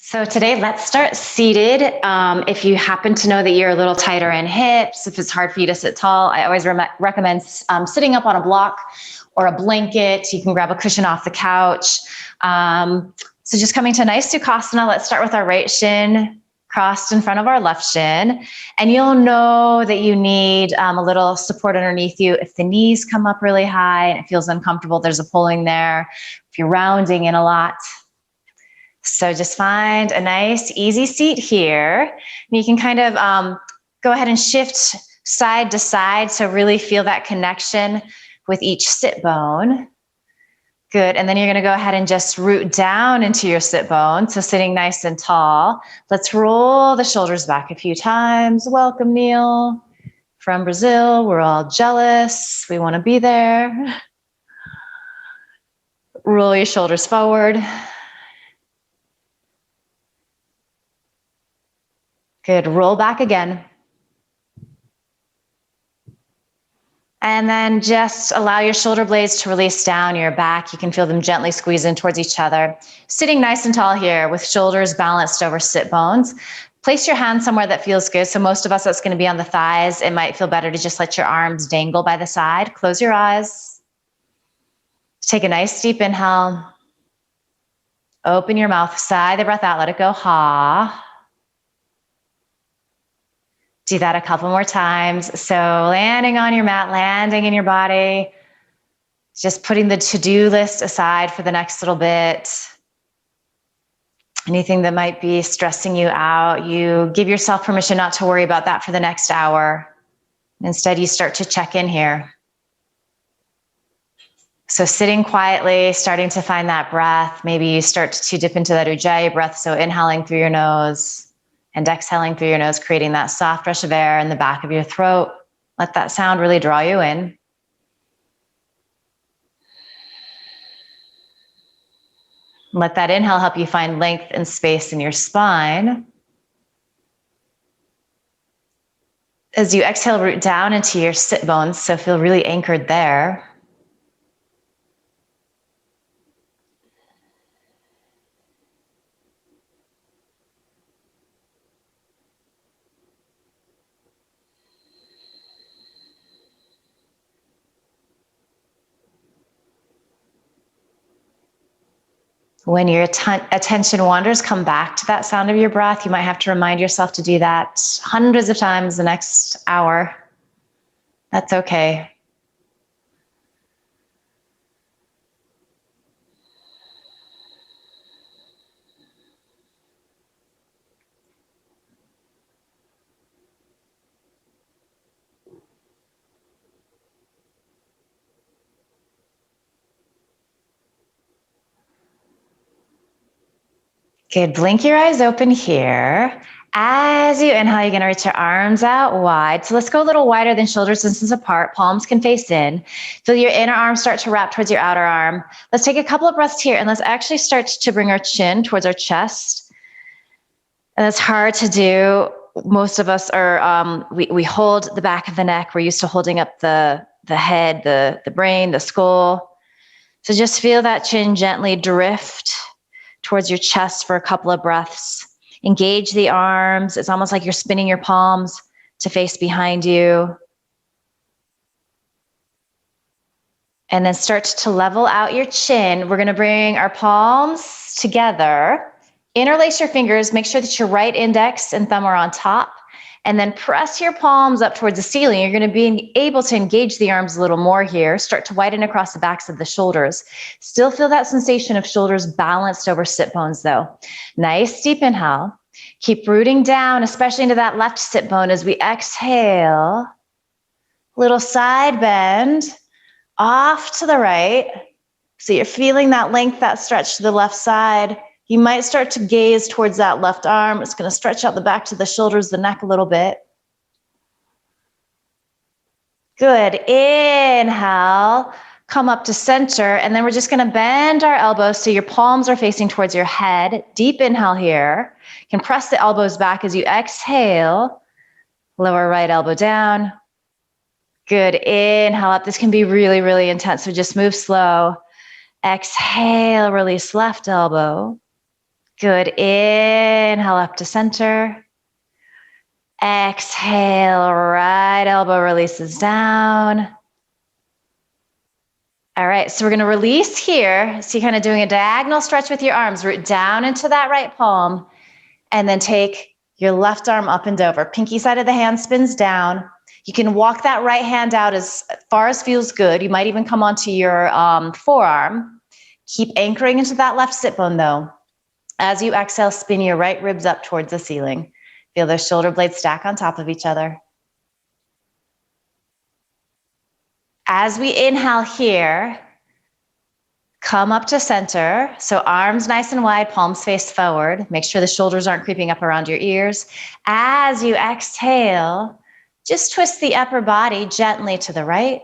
So today, let's start seated. If you happen to know that you're a little tighter in hips, if it's hard for you to sit tall, I always recommend sitting up on a block or a blanket. You can grab a cushion off the couch. So just coming to a nice Sukhasana. Let's start with our right shin crossed in front of our left shin. And you'll know that you need a little support underneath you. If the knees come up really high and it feels uncomfortable, there's a pulling there. If you're rounding in a lot. So just find a nice, easy seat here. And you can kind of go ahead and shift side to side. So really feel that connection with each sit bone. Good. And then you're going to go ahead and just root down into your sit bone. So sitting nice and tall. Let's roll the shoulders back a few times. Welcome, Neil. From Brazil. We're all jealous. We want to be there. Roll your shoulders forward. Good. Roll back again. And then just allow your shoulder blades to release down your back. You can feel them gently squeeze in towards each other. Sitting nice and tall here with shoulders balanced over sit bones. Place your hand somewhere that feels good. So most of us, that's going to be on the thighs. It might feel better to just let your arms dangle by the side. Close your eyes. Take a nice deep inhale. Open your mouth. Sigh the breath out. Let it go. Ha. Do that a couple more times. So landing on your mat, landing in your body, just putting the to-do list aside for the next little bit. Anything that might be stressing you out, you give yourself permission not to worry about that for the next hour. Instead, you start to check in here. So sitting quietly, starting to find that breath. Maybe you start to dip into that ujjayi breath. So inhaling through your nose. And exhaling through your nose, creating that soft rush of air in the back of your throat. Let that sound really draw you in. Let that inhale help you find length and space in your spine. As you exhale, root down into your sit bones, so feel really anchored there. When your attention wanders, come back to that sound of your breath. You might have to remind yourself to do that hundreds of times the next hour. That's okay. Good, blink your eyes open here. As you inhale, you're gonna reach your arms out wide. So let's go a little wider than shoulders distance apart. Palms can face in. Feel your inner arm start to wrap towards your outer arm. Let's take a couple of breaths here and let's actually start to bring our chin towards our chest. And it's hard to do. Most of us are, we hold the back of the neck. We're used to holding up the head, the brain, the skull. So just feel that chin gently drift towards your chest for a couple of breaths. Engage the arms. It's almost like you're spinning your palms to face behind you. And then start to level out your chin. We're gonna bring our palms together. Interlace your fingers. Make sure that your right index and thumb are on top. And then press your palms up towards the ceiling. You're going to be able to engage the arms a little more here. Start to widen across the backs of the shoulders. Still feel that sensation of shoulders balanced over sit bones though. Nice deep inhale. Keep rooting down, especially into that left sit bone as we exhale. Little side bend off to the right. So you're feeling that length, that stretch to the left side. You might start to gaze towards that left arm. It's going to stretch out the back to the shoulders, the neck a little bit. Good. Inhale. Come up to center. And then we're just going to bend our elbows so your palms are facing towards your head. Deep inhale here. You can press the elbows back as you exhale. Lower right elbow down. Good. Inhale up. This can be really, really intense. So just move slow. Exhale. Release left elbow. Good. Inhale up to center. Exhale, right elbow releases down. All right, so we're going to release here. So you're kind of doing a diagonal stretch with your arms. Root down into that right palm. And then take your left arm up and over. Pinky side of the hand spins down. You can walk that right hand out as far as feels good. You might even come onto your forearm. Keep anchoring into that left sit bone though. As you exhale, spin your right ribs up towards the ceiling. Feel those shoulder blades stack on top of each other. As we inhale here, come up to center. So arms nice and wide, palms face forward. Make sure the shoulders aren't creeping up around your ears. As you exhale, just twist the upper body gently to the right.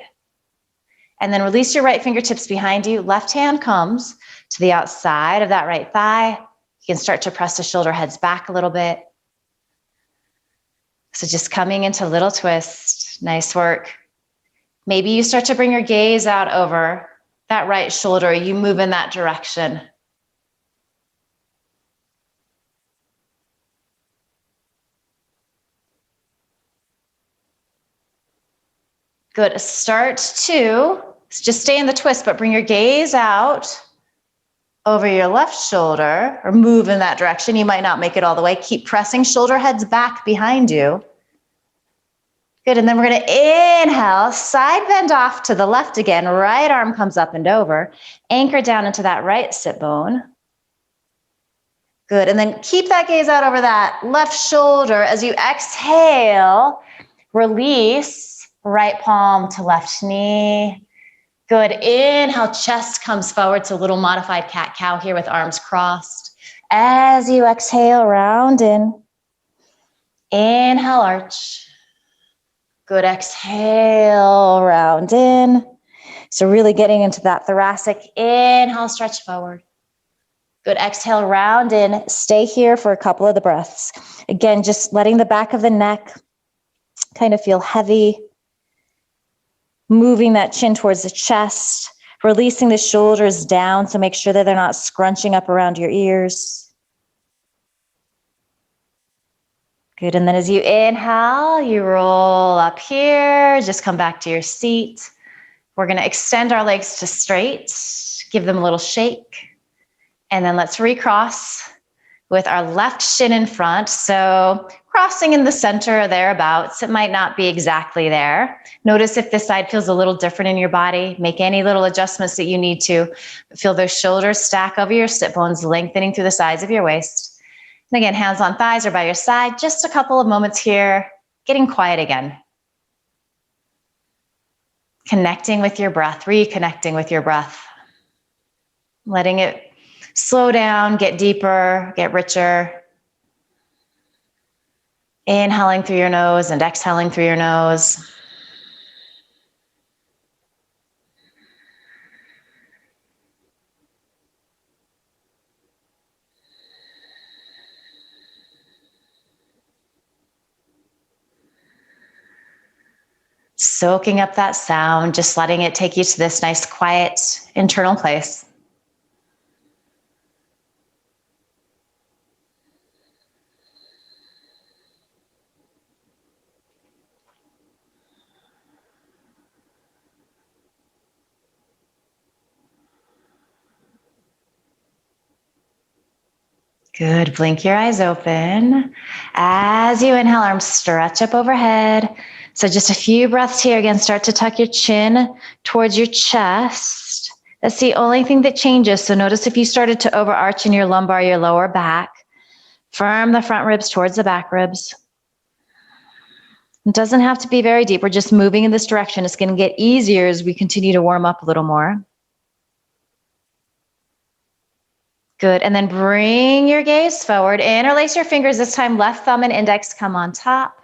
And then release your right fingertips behind you. Left hand comes to the outside of that right thigh. You can start to press the shoulder heads back a little bit. So just coming into a little twist. Nice work. Maybe you start to bring your gaze out over that right shoulder. You move in that direction. Good. Start to just stay in the twist, but bring your gaze out over your left shoulder or move in that direction. You might not make it all the way. Keep pressing shoulder heads back behind you. Good, and then we're gonna inhale, side bend off to the left again. Right arm comes up and over. Anchor down into that right sit bone. Good, and then keep that gaze out over that left shoulder. As you exhale, release right palm to left knee. Good, inhale, chest comes forward. So a little modified cat-cow here with arms crossed. As you exhale, round in. Inhale, arch. Good, exhale, round in. So really getting into that thoracic. Inhale, stretch forward. Good, exhale, round in. Stay here for a couple of the breaths. Again, just letting the back of the neck kind of feel heavy. Moving that chin towards the chest. Releasing the shoulders down, so make sure that they're not scrunching up around your ears. Good, and then as you inhale, you roll up here, just come back to your seat. We're gonna extend our legs to straight, give them a little shake, and then let's recross with our left shin in front. So crossing in the center or thereabouts, it might not be exactly there. Notice if this side feels a little different in your body. Make any little adjustments that you need to. Feel those shoulders stack over your sit bones, lengthening through the sides of your waist. And again, hands on thighs or by your side. Just a couple of moments here, getting quiet again. Connecting with your breath, reconnecting with your breath. Letting it slow down, get deeper, get richer. Inhaling through your nose and exhaling through your nose. Soaking up that sound, just letting it take you to this nice, quiet, internal place. Good, blink your eyes open. As you inhale, arms stretch up overhead. So just a few breaths here. Again, start to tuck your chin towards your chest. That's the only thing that changes. So notice if you started to overarch in your lumbar, your lower back. Firm the front ribs towards the back ribs. It doesn't have to be very deep. We're just moving in this direction. It's going to get easier as we continue to warm up a little more. Good, and then bring your gaze forward. Interlace your fingers. This time, left thumb and index come on top.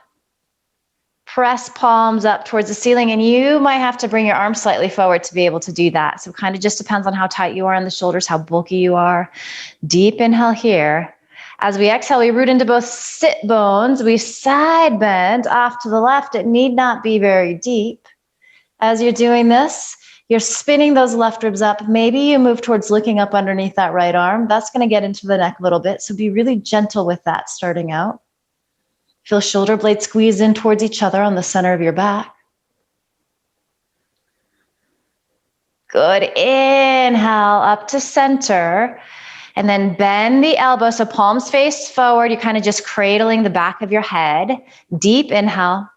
Press palms up towards the ceiling, and you might have to bring your arms slightly forward to be able to do that. So it kind of just depends on how tight you are in the shoulders, how bulky you are. Deep inhale here. As we exhale, we root into both sit bones. We side bend off to the left. It need not be very deep. As you're doing this, You're spinning those left ribs up. Maybe you move towards looking up underneath that right arm. That's going to get into the neck a little bit. So be really gentle with that starting out. Feel shoulder blades squeeze in towards each other on the center of your back. Good. Inhale up to center. And then bend the elbows so palms face forward. You're kind of just cradling the back of your head. Deep inhale.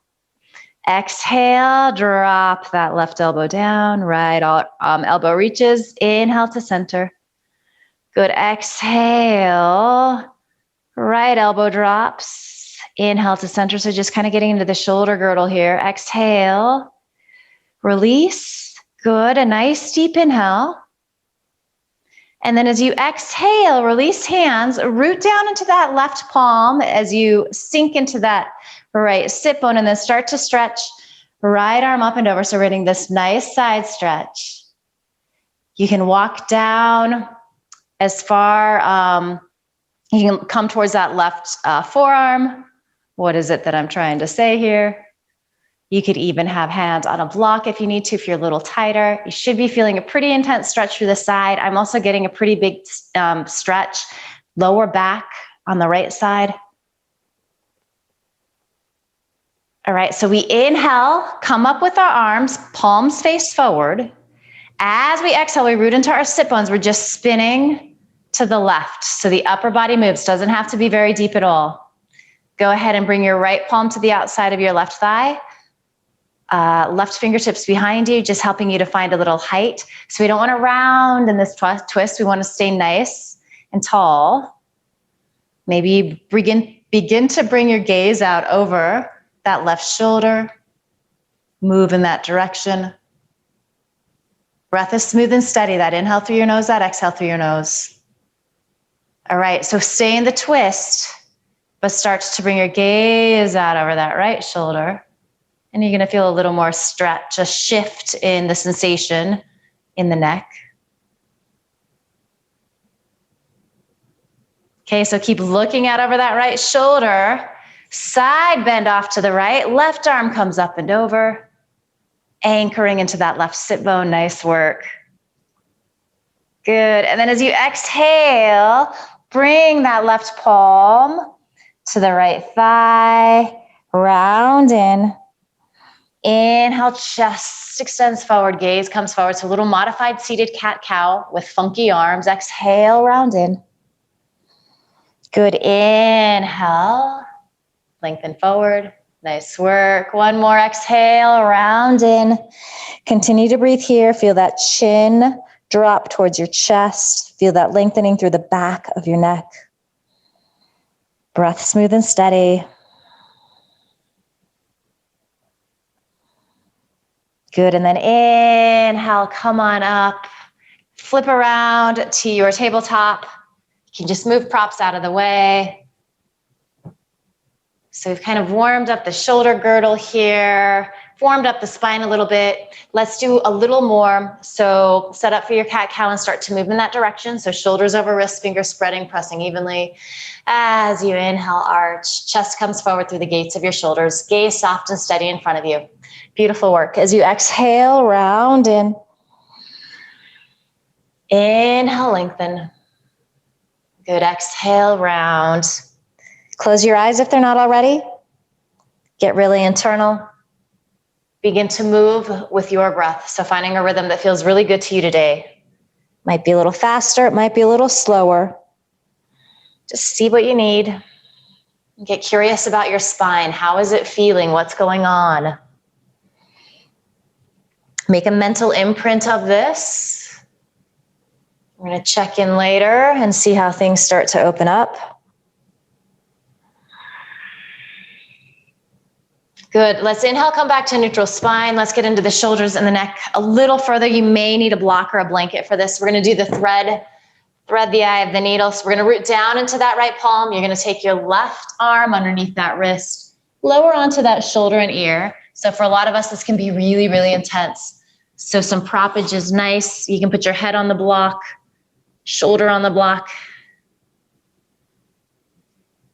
Exhale, drop that left elbow down. Right elbow reaches. Inhale to center. Good. Exhale. Right elbow drops. Inhale to center. So just kind of getting into the shoulder girdle here. Exhale. Release. Good. A nice deep inhale. And then as you exhale, release hands, root down into that left palm as you sink into that right sit bone, and then start to stretch right arm up and over. So we're getting this nice side stretch. You can walk down as far, you can come towards that left forearm. What is it that I'm trying to say here? You could even have hands on a block if you need to, if you're a little tighter. You should be feeling a pretty intense stretch through the side. I'm also getting a pretty big stretch, lower back on the right side. All right, so we inhale, come up with our arms, palms face forward. As we exhale, we root into our sit bones. We're just spinning to the left. So the upper body moves, doesn't have to be very deep at all. Go ahead and bring your right palm to the outside of your left thigh. Left fingertips behind you, just helping you to find a little height. So we don't want to round in this twist. We want to stay nice and tall. Maybe begin to bring your gaze out over that left shoulder. Move in that direction. Breath is smooth and steady. That inhale through your nose, that exhale through your nose. All right, so stay in the twist, but start to bring your gaze out over that right shoulder. And you're gonna feel a little more stretch, a shift in the sensation in the neck. Okay, so keep looking out over that right shoulder. Side bend off to the right. Left arm comes up and over. Anchoring into that left sit bone. Nice work. Good. And then as you exhale, bring that left palm to the right thigh. Round in. Inhale, chest extends forward, gaze comes forward. So a little modified seated cat-cow with funky arms. Exhale, round in. Good. Inhale, lengthen forward. Nice work. One more. Exhale, round in. Continue to breathe here. Feel that chin drop towards your chest. Feel that lengthening through the back of your neck. Breath smooth and steady. Good, and then inhale, come on up. Flip around to your tabletop. You can just move props out of the way. So we've kind of warmed up the shoulder girdle here, warmed up the spine a little bit. Let's do a little more. So set up for your cat-cow and start to move in that direction. So shoulders over wrists, fingers spreading, pressing evenly. As you inhale, arch, chest comes forward through the gates of your shoulders, gaze soft and steady in front of you. Beautiful work. As you exhale, round in. Inhale, lengthen. Good, exhale, round. Close your eyes if they're not already. Get really internal. Begin to move with your breath. So finding a rhythm that feels really good to you today. Might be a little faster, it might be a little slower. Just see what you need. Get curious about your spine. How is it feeling? What's going on? Make a mental imprint of this. We're going to check in later and see how things start to open up. Good. Let's inhale, come back to neutral spine. Let's get into the shoulders and the neck a little further. You may need a block or a blanket for this. We're going to do the thread the eye of the needle. So we're going to root down into that right palm. You're going to take your left arm underneath that wrist, lower onto that shoulder and ear. So for a lot of us, this can be really, really intense. So some proppage is nice. You can put your head on the block, shoulder on the block.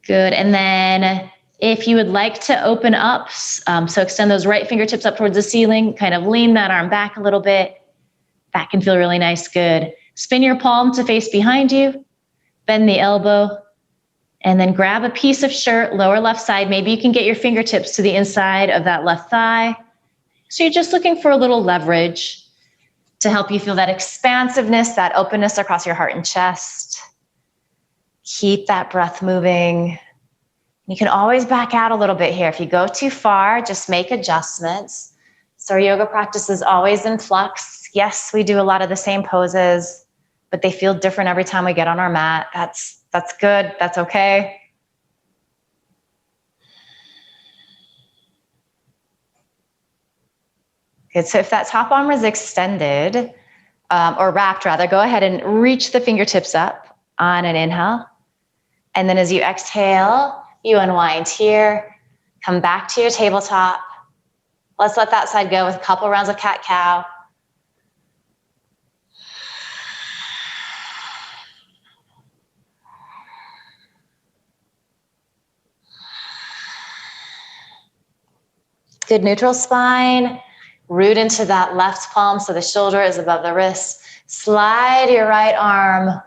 Good. And then if you would like to open up, so extend those right fingertips up towards the ceiling, kind of lean that arm back a little bit. That can feel really nice. Good. Spin your palm to face behind you. Bend the elbow. And then grab a piece of shirt, lower left side. Maybe you can get your fingertips to the inside of that left thigh. So you're just looking for a little leverage to help you feel that expansiveness, that openness across your heart and chest. Keep that breath moving. You can always back out a little bit here. If you go too far, just make adjustments. So our yoga practice is always in flux. Yes, we do a lot of the same poses, but they feel different every time we get on our mat. That's good. That's okay. Good. So if that top arm is extended, or wrapped rather, go ahead and reach the fingertips up on an inhale. And then as you exhale, you unwind here. Come back to your tabletop. Let's let that side go with a couple rounds of cat-cow. Good neutral spine. Root into that left palm so the shoulder is above the wrist. Slide your right arm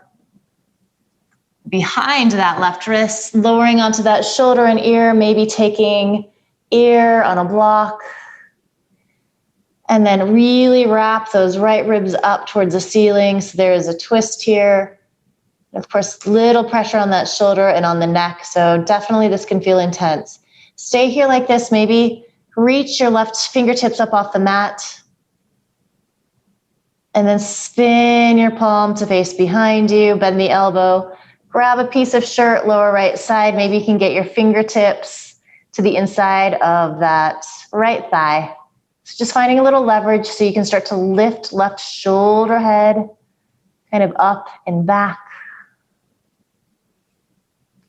behind that left wrist, lowering onto that shoulder and ear, maybe taking ear on a block. And then really wrap those right ribs up towards the ceiling. So there is a twist here. Of course, little pressure on that shoulder and on the neck. So definitely this can feel intense. Stay here like this. Maybe reach your left fingertips up off the mat. And then spin your palm to face behind you. Bend the elbow. Grab a piece of shirt, lower right side. Maybe you can get your fingertips to the inside of that right thigh. So just finding a little leverage so you can start to lift left shoulder head kind of up and back.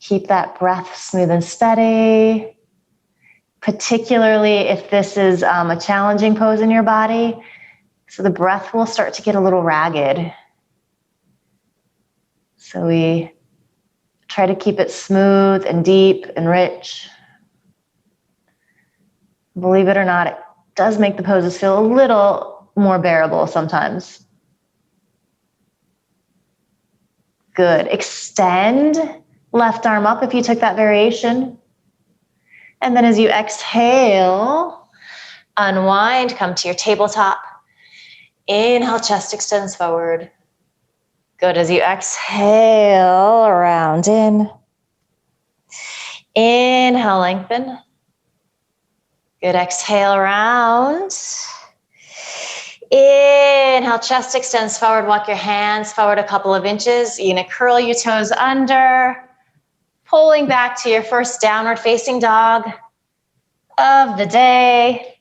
Keep that breath smooth and steady. Particularly if this is a challenging pose in your body. So the breath will start to get a little ragged. So we try to keep it smooth and deep and rich. Believe it or not, it does make the poses feel a little more bearable sometimes. Good. Extend left arm up if you took that variation. And then as you exhale, unwind, come to your tabletop. Inhale, chest extends forward. Good. As you exhale, round in. Inhale, lengthen. Good. Exhale, round. Inhale, chest extends forward. Walk your hands forward a couple of inches. You're going to curl your toes under. Pulling back to your first downward facing dog of the day.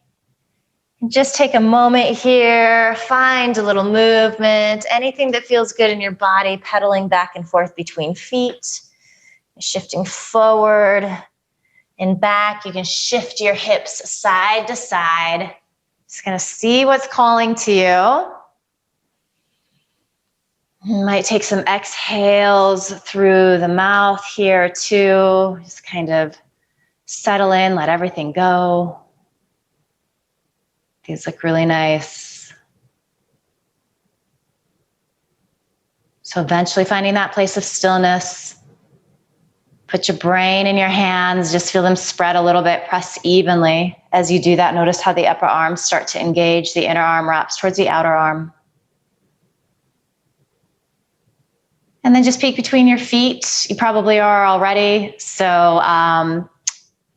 Just take a moment here, find a little movement, anything that feels good in your body, pedaling back and forth between feet, shifting forward and back. You can shift your hips side to side. Just gonna see what's calling to you. You might take some exhales through the mouth here too. Just kind of settle in, let everything go. These look really nice. So eventually finding that place of stillness. Put your brain in your hands, just feel them spread a little bit, press evenly. As you do that, notice how the upper arms start to engage, the inner arm wraps towards the outer arm. And then just peek between your feet. You probably are already. So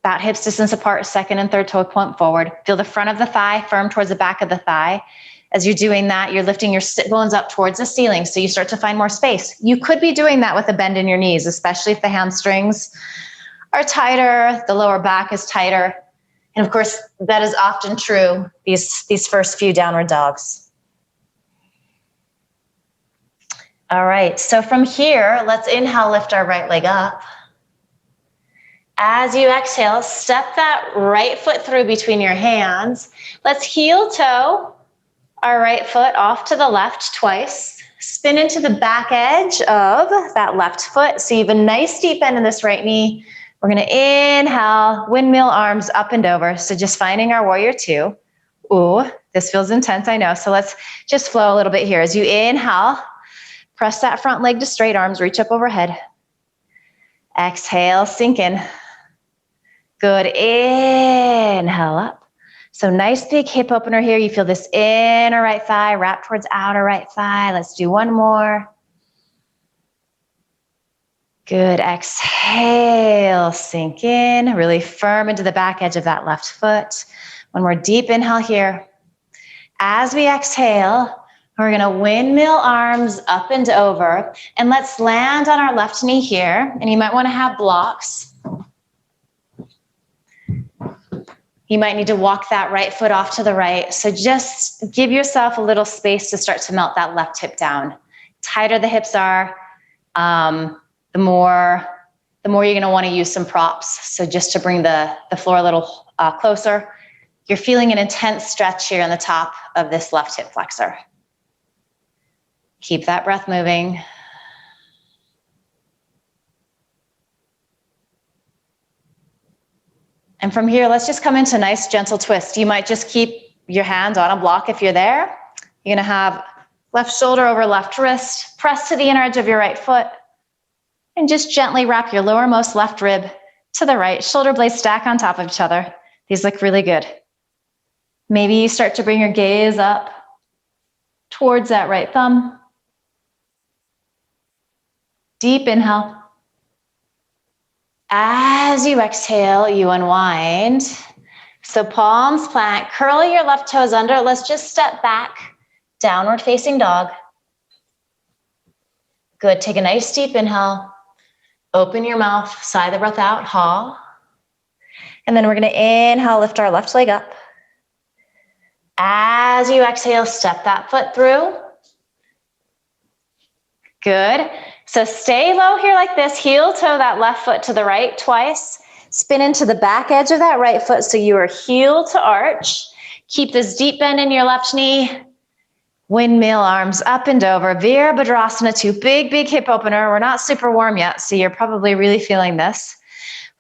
about hips distance apart, second and third toe point forward. Feel the front of the thigh firm towards the back of the thigh. As you're doing that, you're lifting your sit bones up towards the ceiling, so you start to find more space. You could be doing that with a bend in your knees, especially if the hamstrings are tighter, the lower back is tighter. And of course, that is often true these first few downward dogs. All right, so from here, let's inhale, lift our right leg up. As you exhale, step that right foot through between your hands. Let's heel toe our right foot off to the left twice. Spin into the back edge of that left foot. So you have a nice deep bend in this right knee. We're gonna inhale, windmill arms up and over. So just finding our warrior two. Ooh, this feels intense, I know. So let's just flow a little bit here. As you inhale, press that front leg to straight, arms reach up overhead. Exhale, sink in. Good, inhale up. So nice big hip opener here. You feel this inner right thigh wrap towards outer right thigh. Let's do one more. Good, exhale, sink in, really firm into the back edge of that left foot. One more deep inhale here. As we exhale, we're gonna windmill arms up and over, and let's land on our left knee here. And you might wanna have blocks. You might need to walk that right foot off to the right. So just give yourself a little space to start to melt that left hip down. Tighter the hips are, the more you're gonna wanna use some props. So just to bring the floor a little closer, you're feeling an intense stretch here on the top of this left hip flexor. Keep that breath moving. And from here, let's just come into a nice gentle twist. You might just keep your hand on a block if you're there. You're gonna have left shoulder over left wrist, press to the inner edge of your right foot, and just gently wrap your lowermost left rib to the right. Shoulder blades stack on top of each other. These look really good. Maybe you start to bring your gaze up towards that right thumb. Deep inhale. As you exhale, you unwind. So palms plant, curl your left toes under. Let's just step back, downward facing dog. Good, take a nice deep inhale. Open your mouth, sigh the breath out, ha. And then we're gonna inhale, lift our left leg up. As you exhale, step that foot through. Good. So stay low here like this. Heel toe that left foot to the right twice. Spin into the back edge of that right foot so you are heel to arch. Keep this deep bend in your left knee. Windmill arms up and over. Virabhadrasana 2. Big, big hip opener. We're not super warm yet, so you're probably really feeling this.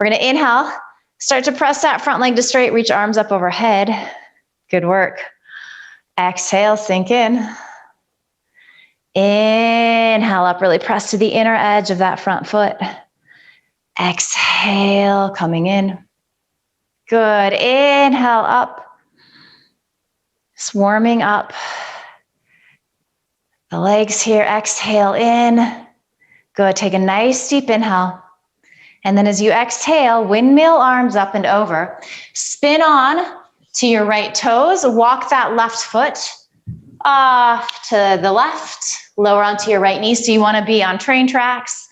We're going to inhale. Start to press that front leg to straight. Reach arms up overhead. Good work. Exhale, sink in. Inhale up, really press to the inner edge of that front foot. Exhale, coming in. Good, inhale up. Just warming up the legs here. Exhale in. Good, take a nice deep inhale. And then as you exhale, windmill arms up and over. Spin on to your right toes. Walk that left foot off to the left, lower onto your right knee. So you want to be on train tracks,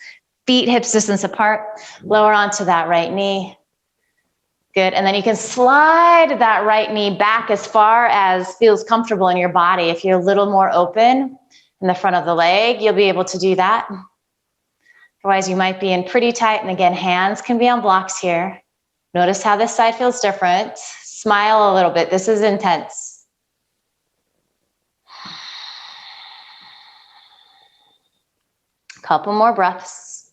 feet hips distance apart, lower onto that right knee. Good, and then you can slide that right knee back as far as feels comfortable in your body. If you're a little more open in the front of the leg, you'll be able to do that. Otherwise, you might be in pretty tight, and again, hands can be on blocks here. Notice how this side feels different. Smile a little bit, this is intense. Couple more breaths.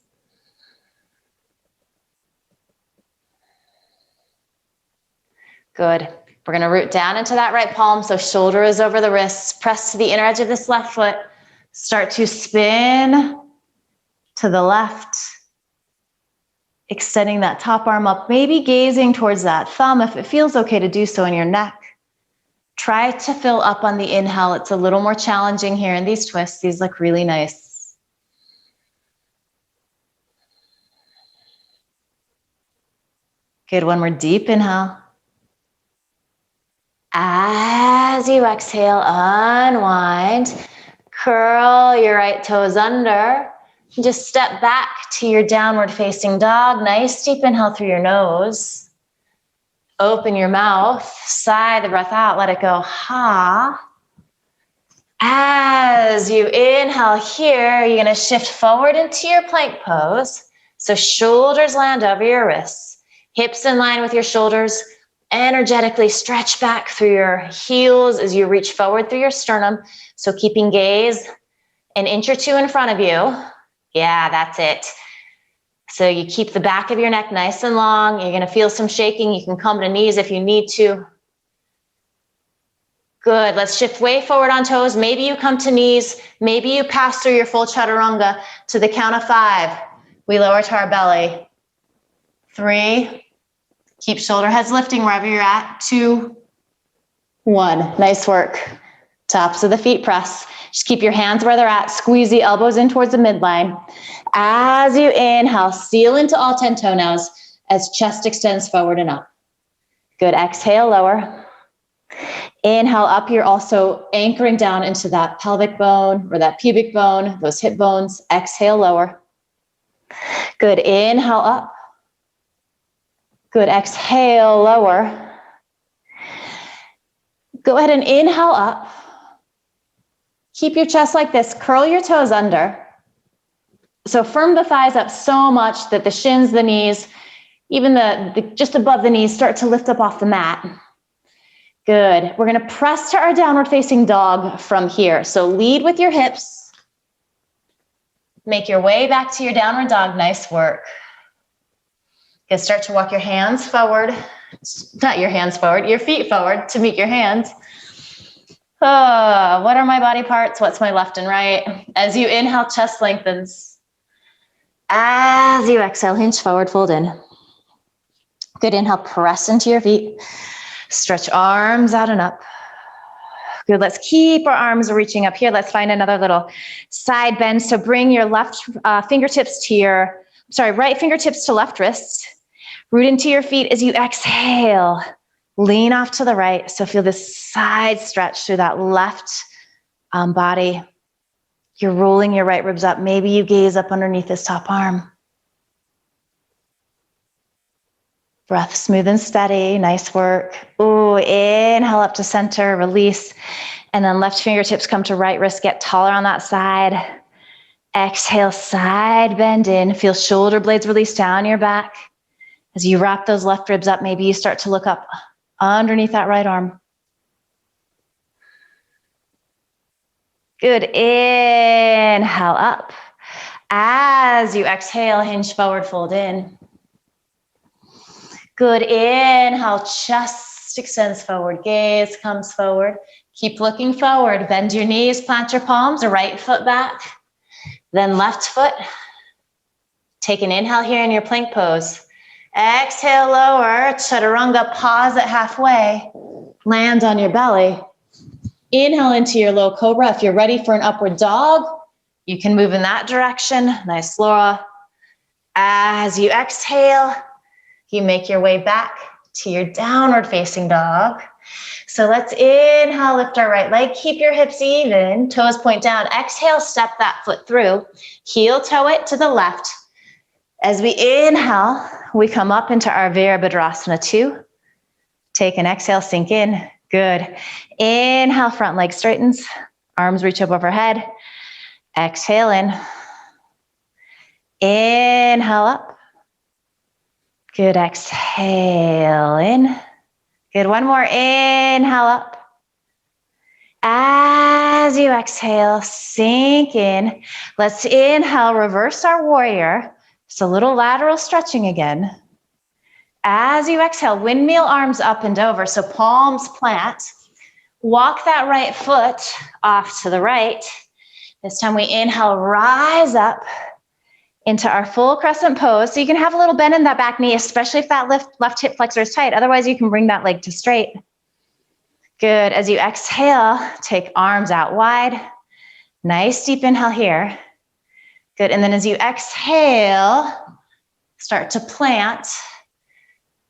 Good. We're gonna root down into that right palm, so shoulder is over the wrists. Press to the inner edge of this left foot. Start to spin to the left. Extending that top arm up, maybe gazing towards that thumb if it feels okay to do so in your neck. Try to fill up on the inhale. It's a little more challenging here in these twists. These look really nice. Good, one more deep inhale. As you exhale, unwind. Curl your right toes under. Just step back to your downward facing dog. Nice deep inhale through your nose. Open your mouth, sigh the breath out, let it go, ha. As you inhale here, you're gonna shift forward into your plank pose. So shoulders land over your wrists. Hips in line with your shoulders. Energetically stretch back through your heels as you reach forward through your sternum. So keeping gaze an inch or two in front of you. Yeah, that's it. So you keep the back of your neck nice and long. You're gonna feel some shaking. You can come to knees if you need to. Good, let's shift way forward on toes. Maybe you come to knees. Maybe you pass through your full chaturanga to the count of 5. We lower to our belly. 3, keep shoulder heads lifting wherever you're at. 2, 1, nice work. Tops of the feet press. Just keep your hands where they're at. Squeeze the elbows in towards the midline. As you inhale, seal into all 10 toenails as chest extends forward and up. Good, exhale, lower. Inhale up, you're also anchoring down into that pelvic bone or that pubic bone, those hip bones. Exhale, lower. Good, inhale up. Good, exhale, lower. Go ahead and inhale up. Keep your chest like this, curl your toes under. So firm the thighs up so much that the shins, the knees, even the just above the knees start to lift up off the mat. Good. We're going to press to our downward facing dog from here. So lead with your hips. Make your way back to your downward dog. Nice work. Good. Start to walk your hands forward. Not your hands forward, your feet forward to meet your hands. What are my body parts? What's my left and right? As you inhale, chest lengthens. As you exhale, hinge forward, fold in. Good. Inhale, press into your feet. Stretch arms out and up. Good, let's keep our arms reaching up here. Let's find another little side bend. So bring your left fingertips to right fingertips to left wrist. Root into your feet as you exhale. Lean off to the right. So feel this side stretch through that left body. You're rolling your right ribs up. Maybe you gaze up underneath this top arm. Breath smooth and steady, nice work. Ooh, inhale up to center, release. And then left fingertips come to right wrist, get taller on that side. Exhale, side bend in. Feel shoulder blades release down your back. As you wrap those left ribs up, maybe you start to look up underneath that right arm. Good, inhale up. As you exhale, hinge forward, fold in. Good, inhale, chest extends forward, gaze comes forward. Keep looking forward, bend your knees, plant your palms, right foot back, then left foot. Take an inhale here in your plank pose. Exhale, lower, chaturanga, pause at halfway, land on your belly. Inhale into your low cobra. If you're ready for an upward dog, you can move in that direction. Nice, Laura. As you exhale, you make your way back to your downward facing dog. So let's inhale, lift our right leg, keep your hips even, toes point down. Exhale, step that foot through, heel toe it to the left. As we inhale, we come up into our Virabhadrasana 2. Take an exhale, sink in. Good. Inhale, front leg straightens, arms reach up overhead. Exhale in. Inhale up. Good, exhale in. Good, one more, inhale up. As you exhale, sink in. Let's inhale, reverse our warrior. So a little lateral stretching again. As you exhale, windmill arms up and over. So palms plant. Walk that right foot off to the right. This time we inhale, rise up into our full crescent pose. So you can have a little bend in that back knee, especially if that left hip flexor is tight. Otherwise, you can bring that leg to straight. Good. As you exhale, take arms out wide. Nice deep inhale here. Good. And then as you exhale, start to plant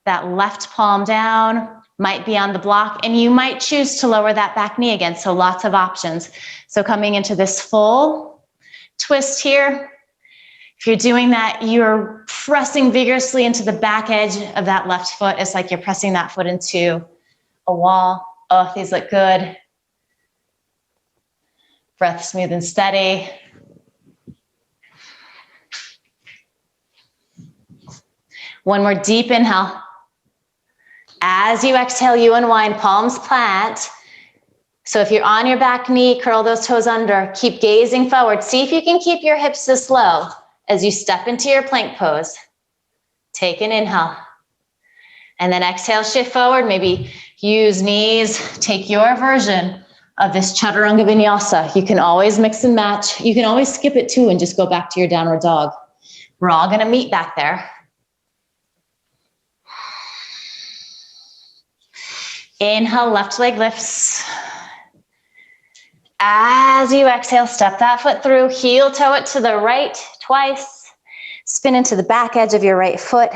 that left palm down, might be on the block, and you might choose to lower that back knee again. So lots of options. So coming into this full twist here. If you're doing that, you're pressing vigorously into the back edge of that left foot. It's like you're pressing that foot into a wall. Oh, these look good. Breath smooth and steady. One more deep inhale. As you exhale, you unwind, palms plant. So if you're on your back knee, curl those toes under. Keep gazing forward. See if you can keep your hips this low as you step into your plank pose. Take an inhale. And then exhale, shift forward. Maybe use knees. Take your version of this Chaturanga Vinyasa. You can always mix and match. You can always skip it too and just go back to your downward dog. We're all gonna meet back there. Inhale, left leg lifts. As you exhale, step that foot through, heel toe it to the right twice. Spin into the back edge of your right foot.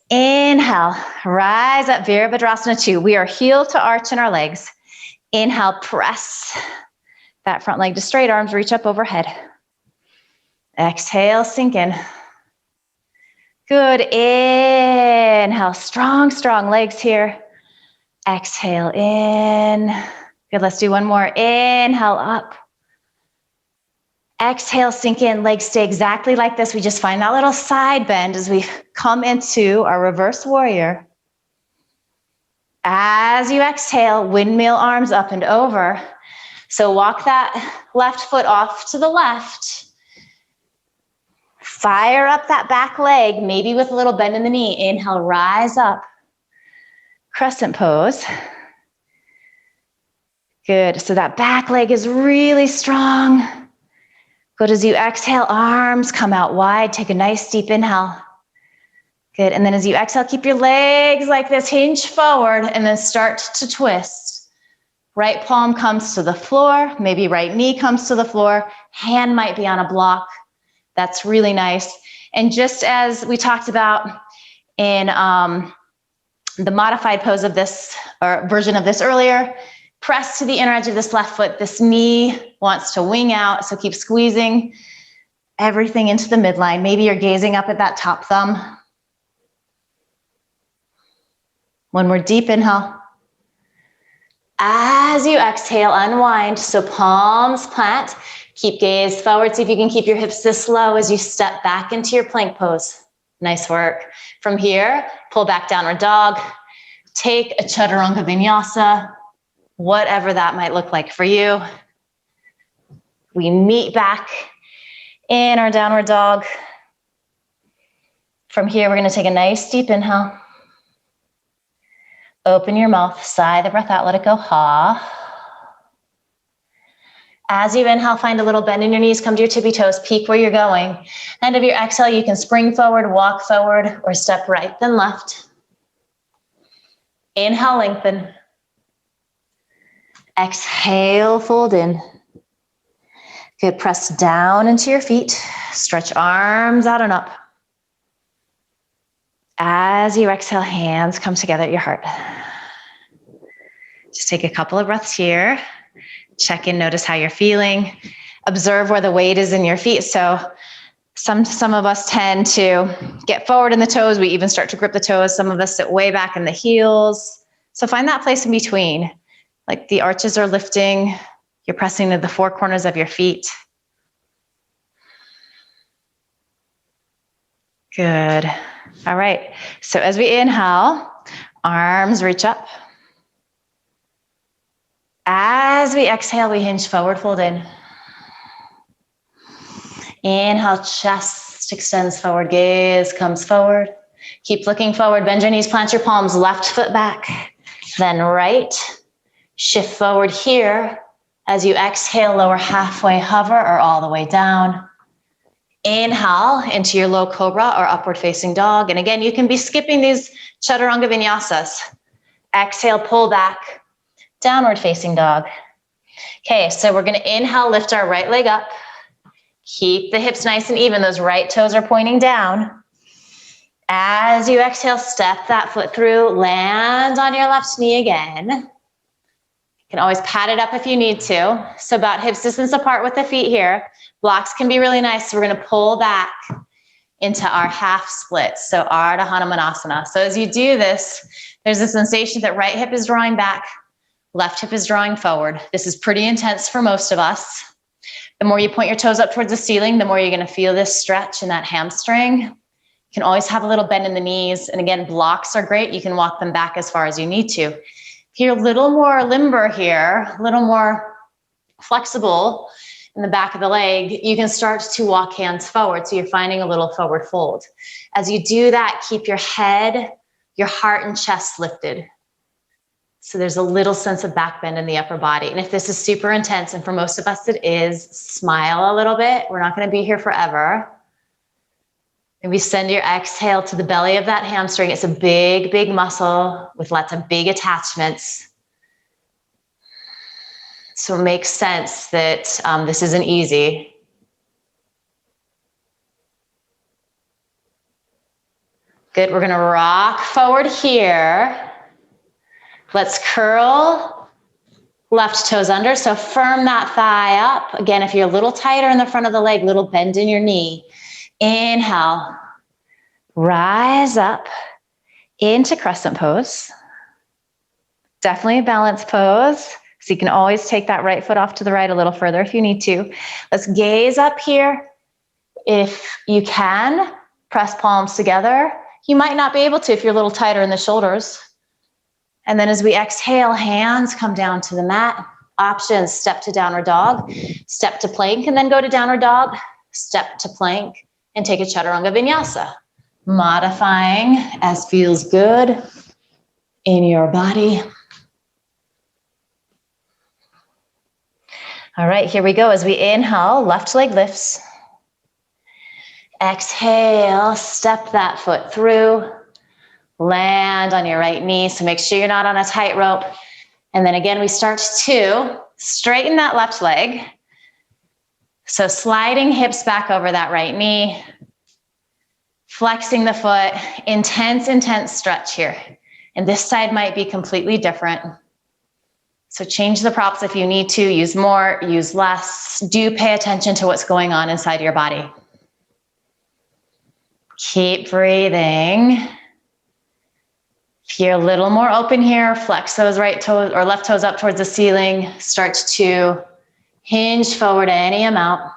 Inhale, rise up, Virabhadrasana 2. We are heel to arch in our legs. Inhale, press that front leg to straight, arms reach up overhead. Exhale, sink in. Good, inhale, strong, strong legs here. Exhale in. Good, let's do one more. Inhale up. Exhale, sink in, legs stay exactly like this. We just find that little side bend as we come into our reverse warrior. As you exhale, windmill arms up and over. So walk that left foot off to the left. Fire up that back leg, maybe with a little bend in the knee. Inhale, rise up. Crescent pose. Good, so that back leg is really strong. Good, as you exhale, arms come out wide. Take a nice deep inhale. Good, and then as you exhale, keep your legs like this, hinge forward, and then start to twist. Right palm comes to the floor, maybe right knee comes to the floor. Hand might be on a block. That's really nice. And just as we talked about in the modified pose of this, or version of this earlier, press to the inner edge of this left foot. This knee wants to wing out, so keep squeezing everything into the midline. Maybe you're gazing up at that top thumb. One more deep inhale. As you exhale, unwind, so palms plant. Keep gaze forward. See if you can keep your hips this low as you step back into your plank pose. Nice work. From here, pull back downward dog. Take a Chaturanga Vinyasa. Whatever that might look like for you. We meet back in our downward dog. From here, we're gonna take a nice deep inhale. Open your mouth, sigh the breath out, let it go, ha. As you inhale, find a little bend in your knees, come to your tippy toes, peek where you're going. End of your exhale, you can spring forward, walk forward, or step right then left. Inhale, lengthen. Exhale, fold in. Good, press down into your feet. Stretch arms out and up. As you exhale, hands come together at your heart. Just take a couple of breaths here. Check in, notice how you're feeling. Observe where the weight is in your feet. So some of us tend to get forward in the toes. We even start to grip the toes. Some of us sit way back in the heels. So find that place in between. Like the arches are lifting, you're pressing to the four corners of your feet. Good. All right. So as we inhale, arms reach up. As we exhale, we hinge forward, fold in. Inhale, chest extends forward, gaze comes forward. Keep looking forward, bend your knees, plant your palms, left foot back, then right. Shift forward here. As you exhale, lower halfway, hover, or all the way down. Inhale into your low cobra or upward facing dog. And again, you can be skipping these Chaturanga Vinyasas. Exhale, pull back, downward facing dog. Okay, so we're gonna inhale, lift our right leg up. Keep the hips nice and even. Those right toes are pointing down. As you exhale, step that foot through, land on your left knee again. You can always pat it up if you need to. So about hips distance apart with the feet here. Blocks can be really nice. So we're gonna pull back into our half split. So Ardha Hanumanasana. So as you do this, there's a sensation that right hip is drawing back, left hip is drawing forward. This is pretty intense for most of us. The more you point your toes up towards the ceiling, the more you're gonna feel this stretch in that hamstring. You can always have a little bend in the knees. And again, blocks are great. You can walk them back as far as you need to. If you're a little more limber here, a little more flexible in the back of the leg, you can start to walk hands forward. So you're finding a little forward fold. As you do that, keep your head, your heart and chest lifted. So there's a little sense of back bend in the upper body. And if this is super intense, and for most of us it is, smile a little bit. We're not going to be here forever. Maybe send your exhale to the belly of that hamstring. It's a big, big muscle with lots of big attachments. So it makes sense that this isn't easy. Good, we're gonna rock forward here. Let's curl left toes under, so firm that thigh up. Again, if you're a little tighter in the front of the leg, little bend in your knee. Inhale, rise up into Crescent Pose. Definitely a balance pose, so you can always take that right foot off to the right a little further if you need to. Let's gaze up here. If you can, press palms together. You might not be able to if you're a little tighter in the shoulders. And then as we exhale, hands come down to the mat. Options, step to downward dog, step to plank, and then go to downward dog, step to plank, and take a Chaturanga Vinyasa. Modifying as feels good in your body. All right, here we go. As we inhale, left leg lifts. Exhale, step that foot through. Land on your right knee, so make sure you're not on a tightrope. And then again, we start to straighten that left leg. So sliding hips back over that right knee. Flexing the foot. Intense, intense stretch here. And this side might be completely different. So change the props if you need to. Use more, use less. Do pay attention to what's going on inside your body. Keep breathing. If you're a little more open here, flex those right toes or left toes up towards the ceiling. Start to hinge forward any amount.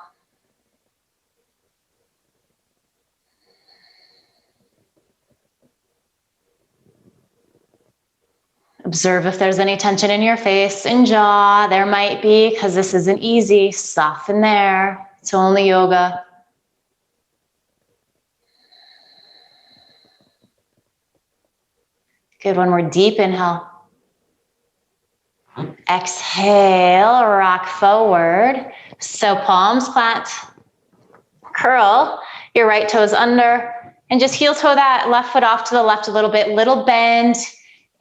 Observe if there's any tension in your face and jaw. There might be, because this isn't easy. Soften there. It's only yoga. Good, one more deep inhale. Exhale, rock forward. So palms plant. Curl your right toes under and just heel toe that left foot off to the left a little bit. Little bend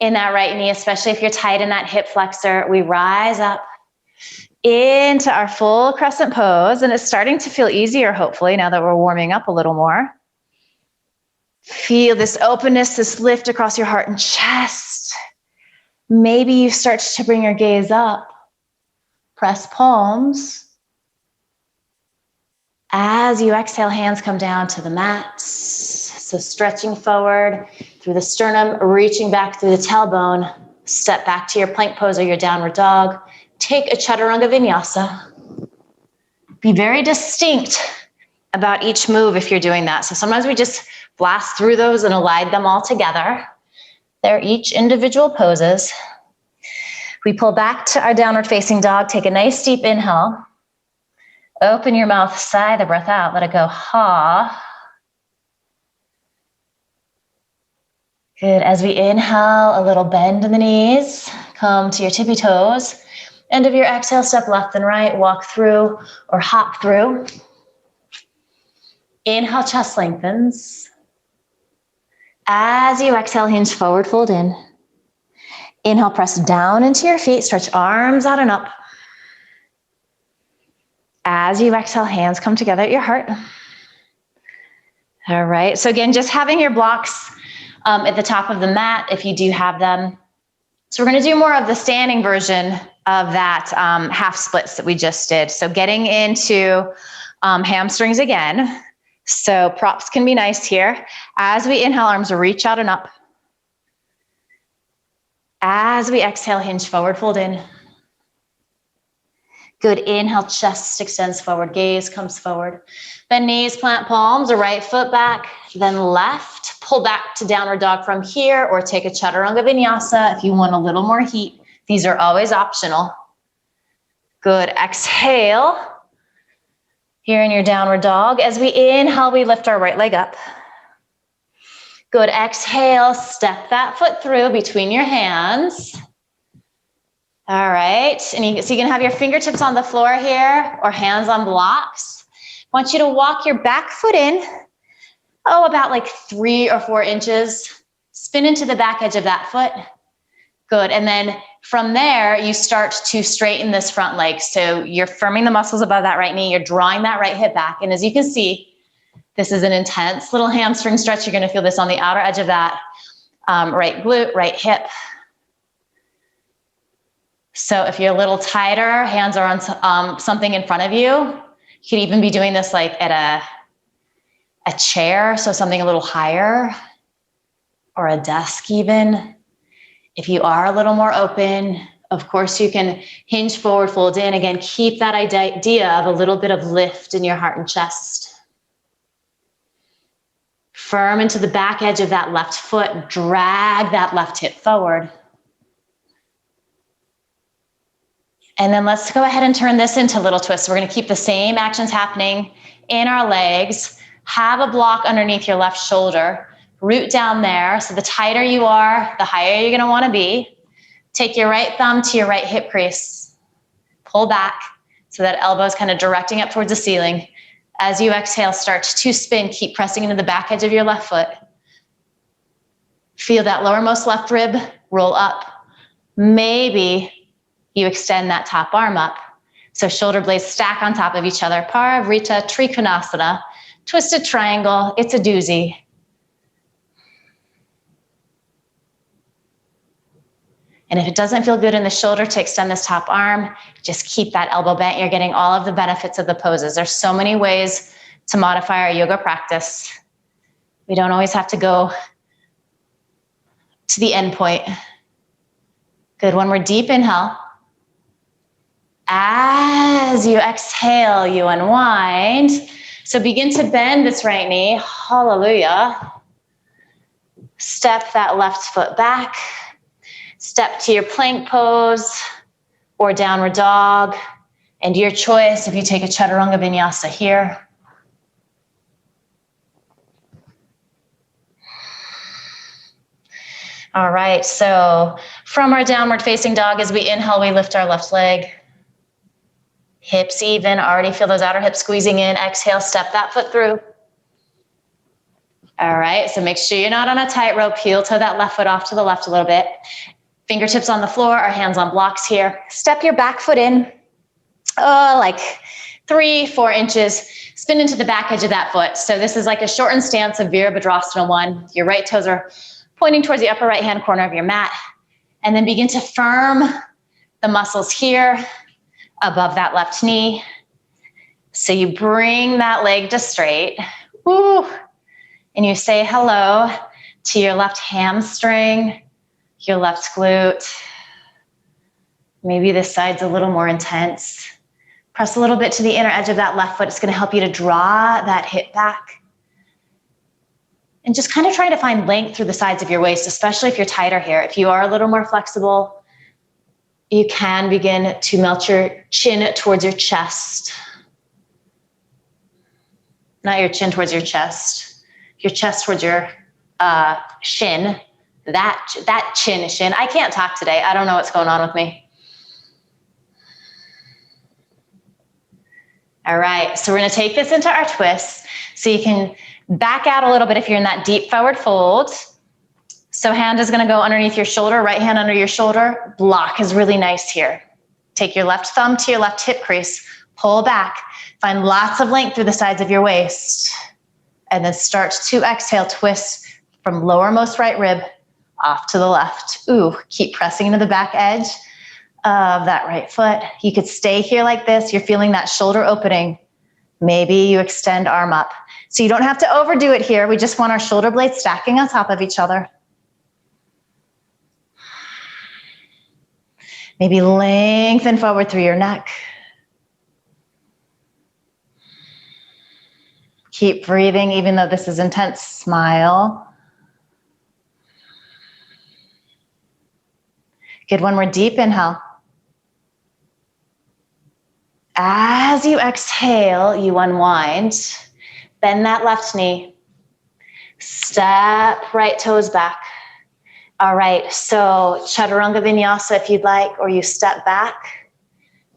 in that right knee, especially if you're tight in that hip flexor. We rise up into our full crescent pose, and it's starting to feel easier, hopefully, now that we're warming up a little more. Feel this openness, this lift across your heart and chest. Maybe you start to bring your gaze up. Press palms. As you exhale, hands come down to the mat. So stretching forward through the sternum, reaching back through the tailbone. Step back to your plank pose or your downward dog. Take a Chaturanga Vinyasa. Be very distinct about each move if you're doing that. So sometimes we just blast through those and align them all together. They're each individual poses. We pull back to our downward facing dog. Take a nice deep inhale. Open your mouth, sigh the breath out. Let it go. Ha. Good. As we inhale, a little bend in the knees. Come to your tippy toes. End of your exhale, step left and right. Walk through or hop through. Inhale, chest lengthens. As you exhale, hinge forward, fold in. Inhale, press down into your feet. Stretch arms out and up. As you exhale, hands come together at your heart. All right. So again, just having your blocks at the top of the mat if you do have them. So we're going to do more of the standing version of that half splits that we just did. So getting into hamstrings again. So props can be nice here. As we inhale, arms reach out and up. As we exhale, hinge forward, fold in. Good. Inhale, chest extends forward, gaze comes forward. Bend knees, plant palms, or right foot back, then left. Pull back to downward dog from here, or take a Chaturanga Vinyasa if you want a little more heat. These are always optional. Good. Exhale. Here in your downward dog. As we inhale, we lift our right leg up. Good, exhale, step that foot through between your hands. All right, and so you can have your fingertips on the floor here or hands on blocks. I want you to walk your back foot in, about like 3 or 4 inches. Spin into the back edge of that foot. Good, and then from there, you start to straighten this front leg. So you're firming the muscles above that right knee, you're drawing that right hip back, and as you can see, this is an intense little hamstring stretch. You're gonna feel this on the outer edge of that right glute, right hip. So if you're a little tighter, hands are on something in front of you. You could even be doing this like at a chair, so something a little higher, or a desk even. If you are a little more open, of course you can hinge forward, fold in. Again, keep that idea of a little bit of lift in your heart and chest. Firm into the back edge of that left foot, drag that left hip forward. And then let's go ahead and turn this into little twists. We're gonna keep the same actions happening in our legs. Have a block underneath your left shoulder. Root down there. So the tighter you are, the higher you're gonna wanna be. Take your right thumb to your right hip crease. Pull back so that elbow is kind of directing up towards the ceiling. As you exhale, start to spin. Keep pressing into the back edge of your left foot. Feel that lowermost left rib roll up. Maybe you extend that top arm up. So shoulder blades stack on top of each other. Parivrtta Trikonasana, twisted triangle. It's a doozy. And if it doesn't feel good in the shoulder to extend this top arm, just keep that elbow bent. You're getting all of the benefits of the poses. There's so many ways to modify our yoga practice. We don't always have to go to the end point. Good, one more deep inhale. As you exhale, you unwind. So begin to bend this right knee. Hallelujah. Step that left foot back. Step to your plank pose or downward dog. And your choice if you take a Chaturanga Vinyasa here. All right, so from our downward facing dog, as we inhale, we lift our left leg. Hips even, already feel those outer hips squeezing in. Exhale, step that foot through. All right, so make sure you're not on a tightrope. Heel toe that left foot off to the left a little bit. Fingertips on the floor, our hands on blocks here. Step your back foot in, like 3-4 inches. Spin into the back edge of that foot. So this is like a shortened stance of Virabhadrasana 1. Your right toes are pointing towards the upper right hand corner of your mat. And then begin to firm the muscles here above that left knee. So you bring that leg to straight. Woo. And you say hello to your left hamstring, your left glute. Maybe this side's a little more intense. Press a little bit to the inner edge of that left foot. It's going to help you to draw that hip back. And just kind of try to find length through the sides of your waist, especially if you're tighter here. If you are a little more flexible, you can begin to melt your chin towards your chest. Not your chin towards your chest towards your shin. That shin. I can't talk today. I don't know what's going on with me. All right, so we're gonna take this into our twists. So you can back out a little bit if you're in that deep forward fold. So hand is gonna go underneath your shoulder, right hand under your shoulder. Block is really nice here. Take your left thumb to your left hip crease, pull back, find lots of length through the sides of your waist. And then start to exhale, twist from lowermost right rib off to the left. Ooh, keep pressing into the back edge of that right foot. You could stay here like this. You're feeling that shoulder opening. Maybe you extend arm up. So you don't have to overdo it here. We just want our shoulder blades stacking on top of each other. Maybe lengthen forward through your neck. Keep breathing, even though this is intense. Smile. Good, one more deep inhale. As you exhale, you unwind. Bend that left knee. Step right toes back. All right, so Chaturanga Vinyasa if you'd like, or you step back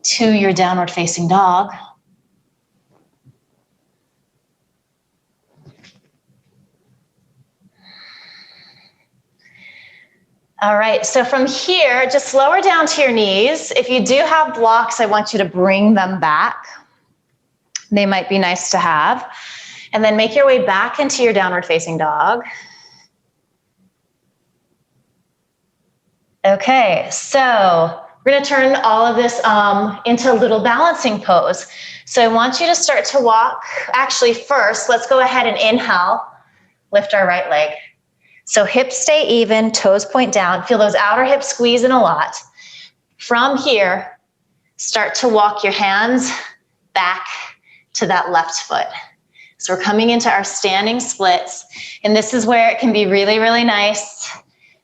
to your downward facing dog. All right, so from here, just lower down to your knees. If you do have blocks, I want you to bring them back. They might be nice to have. And then make your way back into your downward facing dog. Okay, so we're gonna turn all of this into a little balancing pose. So I want you to start to walk. Actually, first, let's go ahead and inhale, lift our right leg. So hips stay even, toes point down. Feel those outer hips squeezing a lot. From here, start to walk your hands back to that left foot. So we're coming into our standing splits. And this is where it can be really, really nice,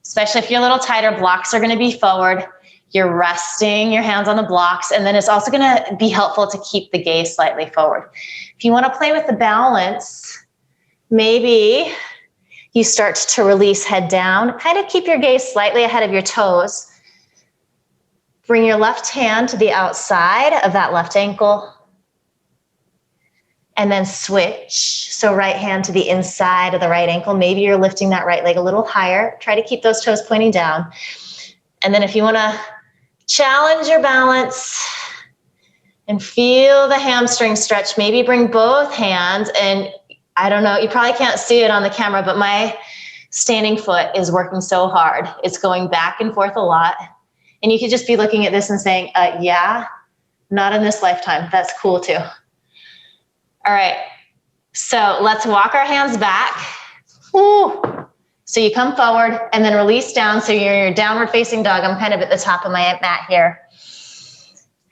especially if you're a little tighter. Blocks are going to be forward. You're resting your hands on the blocks. And then it's also going to be helpful to keep the gaze slightly forward. If you want to play with the balance, maybe you start to release head down. Kind of keep your gaze slightly ahead of your toes. Bring your left hand to the outside of that left ankle. And then switch. So right hand to the inside of the right ankle. Maybe you're lifting that right leg a little higher. Try to keep those toes pointing down. And then if you want to challenge your balance and feel the hamstring stretch, maybe bring both hands. And I don't know, you probably can't see it on the camera, but my standing foot is working so hard. It's going back and forth a lot. And you could just be looking at this and saying, yeah, not in this lifetime. That's cool too. All right, so let's walk our hands back. Ooh. So you come forward and then release down. So you're in your downward facing dog. I'm kind of at the top of my mat here.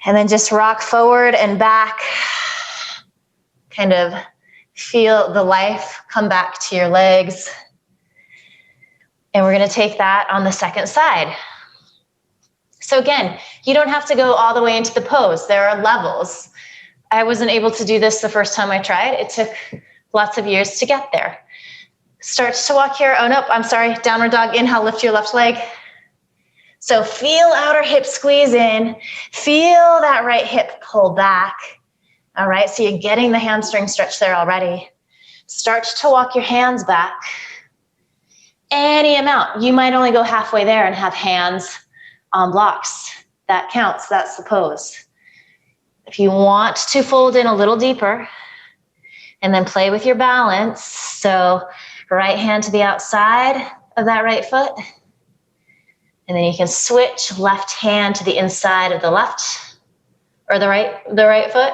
And then just rock forward and back. Kind of feel the life come back to your legs. And we're going to take that on the second side. So again, you don't have to go all the way into the pose. There are levels. I wasn't able to do this the first time I tried. It took lots of years to get there. Start to walk here. Oh, nope, I'm sorry. Downward dog. Inhale, lift your left leg. So feel outer hip squeeze in. Feel that right hip pull back. All right, so you're getting the hamstring stretch there already. Start to walk your hands back. Any amount. You might only go halfway there and have hands on blocks. That counts. That's the pose. If you want to fold in a little deeper and then play with your balance. So right hand to the outside of that right foot. And then you can switch left hand to the inside of the left or the right foot.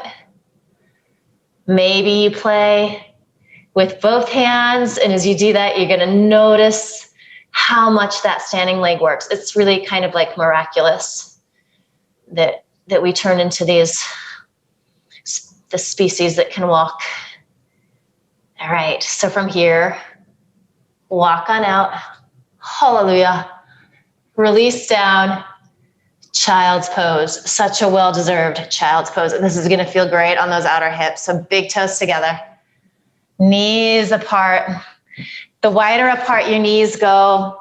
Maybe you play with both hands. And as you do that, you're going to notice how much that standing leg works. It's really kind of like miraculous that we turn into the species that can walk. All right, so from here, walk on out. Hallelujah. Release down. Child's pose. Such a well-deserved child's pose. And this is going to feel great on those outer hips. So big toes together. Knees apart. The wider apart your knees go,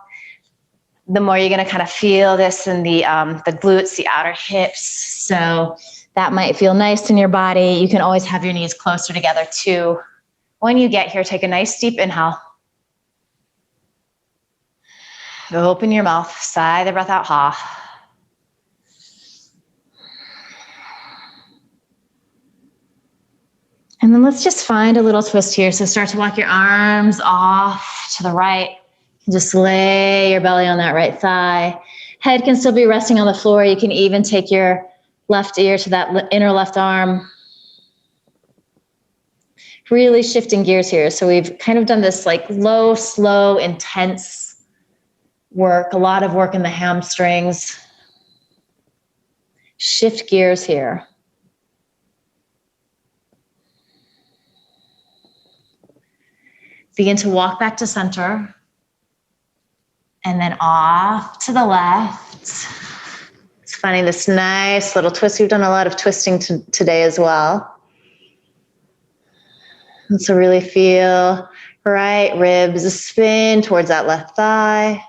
the more you're going to kind of feel this in the glutes, the outer hips. So that might feel nice in your body. You can always have your knees closer together too. When you get here, take a nice deep inhale. Open your mouth, sigh the breath out, ha. And then let's just find a little twist here. So start to walk your arms off to the right. Just lay your belly on that right thigh. Head can still be resting on the floor. You can even take your left ear to that inner left arm. Really shifting gears here. So we've kind of done this like low, slow, intense work. A lot of work in the hamstrings. Shift gears here. Begin to walk back to center. And then off to the left. It's finding this nice little twist. We've done a lot of twisting today as well. And so really feel Right ribs spin towards that left thigh.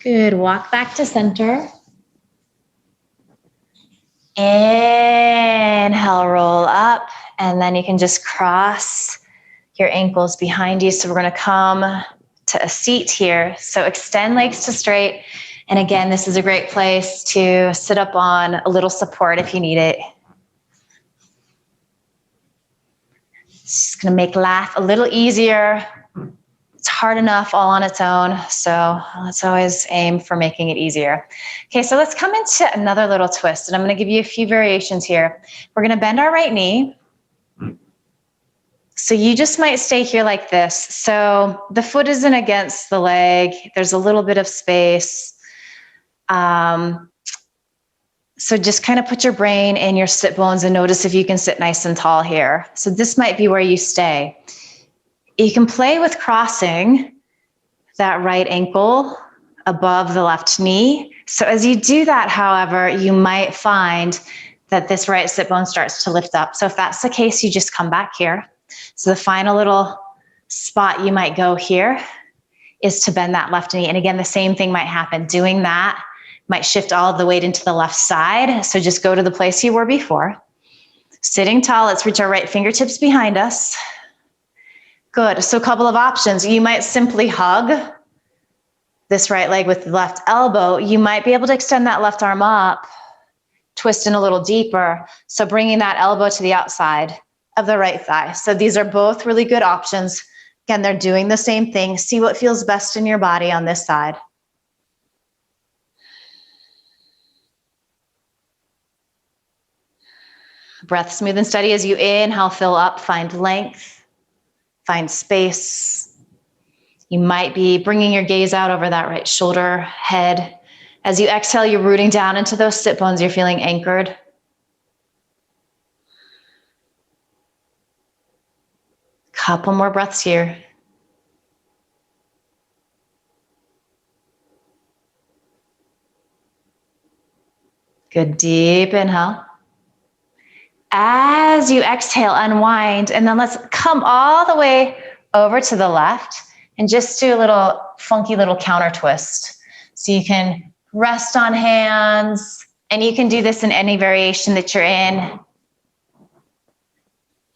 Good. Walk back to center. Inhale, roll up, and then you can just cross your ankles behind you. So we're going to come to a seat here. So extend legs to straight. And again, this is a great place to sit up on a little support if you need it. It's just going to make life a little easier. It's hard enough all on its own, so let's always aim for making it easier. Okay, so let's come into another little twist, and I'm going to give you a few variations here. We're going to bend our right knee. So you just might stay here like this. So the foot isn't against the leg. There's a little bit of space. So just kind of put your brain in your sit bones and notice if you can sit nice and tall here. So this might be where you stay. You can play with crossing that right ankle above the left knee. So as you do that, however, you might find that this right sit bone starts to lift up. So if that's the case, you just come back here. So the final little spot you might go here is to bend that left knee. And again, the same thing might happen. Doing that might shift all of the weight into the left side. So just go to the place you were before. Sitting tall, let's reach our right fingertips behind us. Good. So a couple of options. You might simply hug this right leg with the left elbow. You might be able to extend that left arm up, twist in a little deeper. So bringing that elbow to the outside of the right thigh. So these are both really good options. Again, they're doing the same thing. See what feels best in your body on this side. Breath smooth and steady as you inhale, fill up, find length. Find space. You might be bringing your gaze out over that right shoulder, head. As you exhale, you're rooting down into those sit bones. You're feeling anchored. Couple more breaths here. Good, deep inhale. As you exhale, unwind, and then let's come all the way over to the left and just do a little funky little counter twist. So you can rest on hands, and you can do this in any variation that you're in.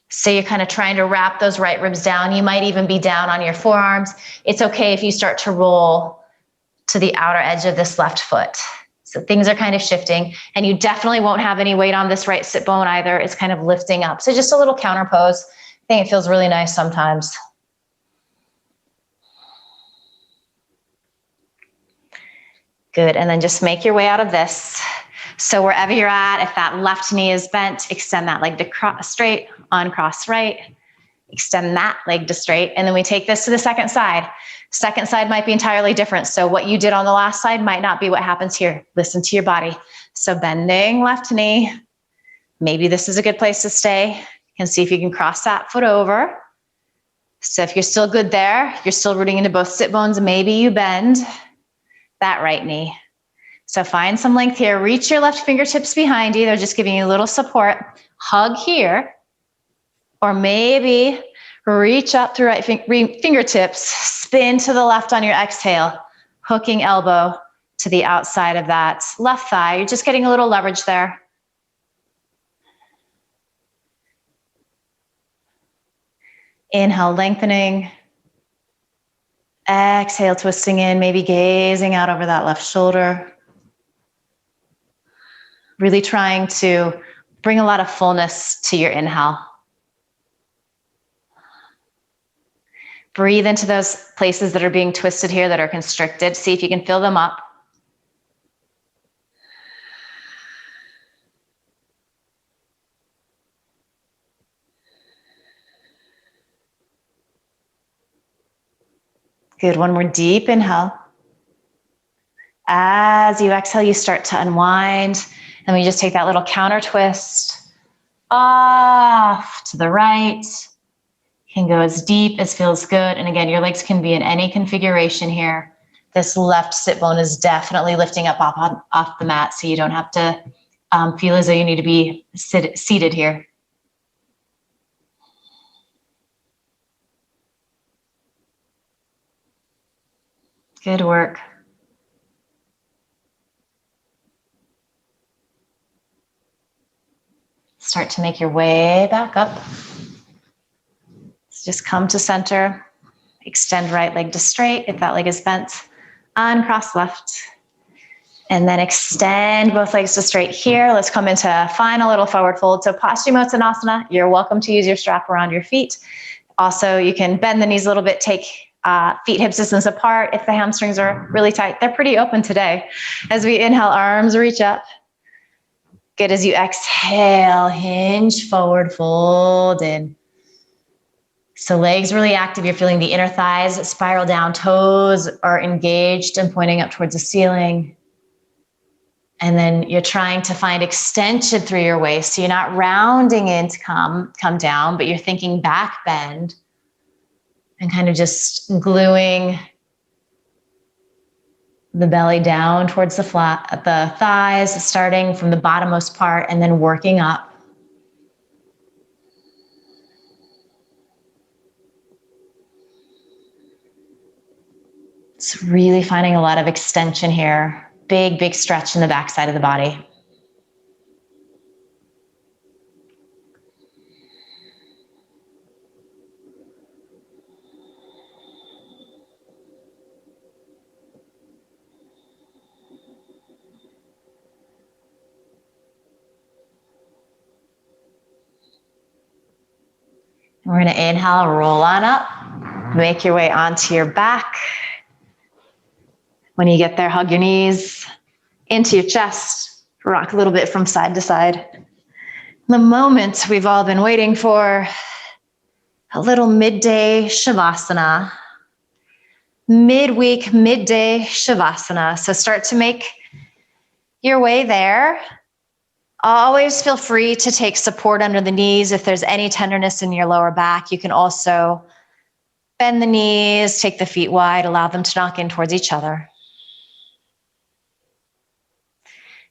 So you're kind of trying to wrap those right ribs down. You might even be down on your forearms. It's okay if you start to roll to the outer edge of this left foot. So things are kind of shifting, and you definitely won't have any weight on this right sit bone either. It's kind of lifting up. So just a little counter pose. I think it feels really nice sometimes. Good, and then just make your way out of this. So wherever you're at, if that left knee is bent, extend that leg to straight, uncross right, extend that leg to straight, and then we take this to the second side. Second side might be entirely different. So what you did on the last side might not be what happens here. Listen to your body. So bending left knee. Maybe this is a good place to stay. You can see if you can cross that foot over. So if you're still good there, you're still rooting into both sit bones, maybe you bend that right knee. So find some length here. Reach your left fingertips behind you. They're just giving you a little support. Hug here. Or maybe reach up through right fingertips, spin to the left on your exhale, hooking elbow to the outside of that left thigh. You're just getting a little leverage there. Inhale, lengthening. Exhale, twisting in, maybe gazing out over that left shoulder. Really trying to bring a lot of fullness to your inhale. Breathe into those places that are being twisted here, that are constricted. See if you can fill them up. Good, one more deep inhale. As you exhale, you start to unwind. And we just take that little counter twist. off to the right. You can go as deep as feels good. And again, your legs can be in any configuration here. This left sit bone is definitely lifting up off the mat, so you don't have to feel as though you need to be seated here. Good work. Start to make your way back up. So just come to center. Extend right leg to straight if that leg is bent. Uncross left. And then extend both legs to straight here. Let's come into a final little forward fold. So Paschimottanasana, you're welcome to use your strap around your feet. Also, you can bend the knees a little bit, take feet hip distance apart. If the hamstrings are really tight, they're pretty open today. As we inhale, arms reach up. Good. As you exhale, hinge forward, fold in. So legs really active. You're feeling the inner thighs spiral down. Toes are engaged and pointing up towards the ceiling. And then you're trying to find extension through your waist. So you're not rounding in to come down, but you're thinking back bend and kind of just gluing the belly down towards the thighs, starting from the bottommost part and then working up. It's really finding a lot of extension here. Big, big stretch in the backside of the body. We're going to inhale, roll on up, make your way onto your back. When you get there, hug your knees into your chest, rock a little bit from side to side. The moment we've all been waiting for, a little midday Shavasana. Midweek, midday Shavasana. So start to make your way there. Always feel free to take support under the knees. If there's any tenderness in your lower back, you can also bend the knees, take the feet wide, allow them to knock in towards each other.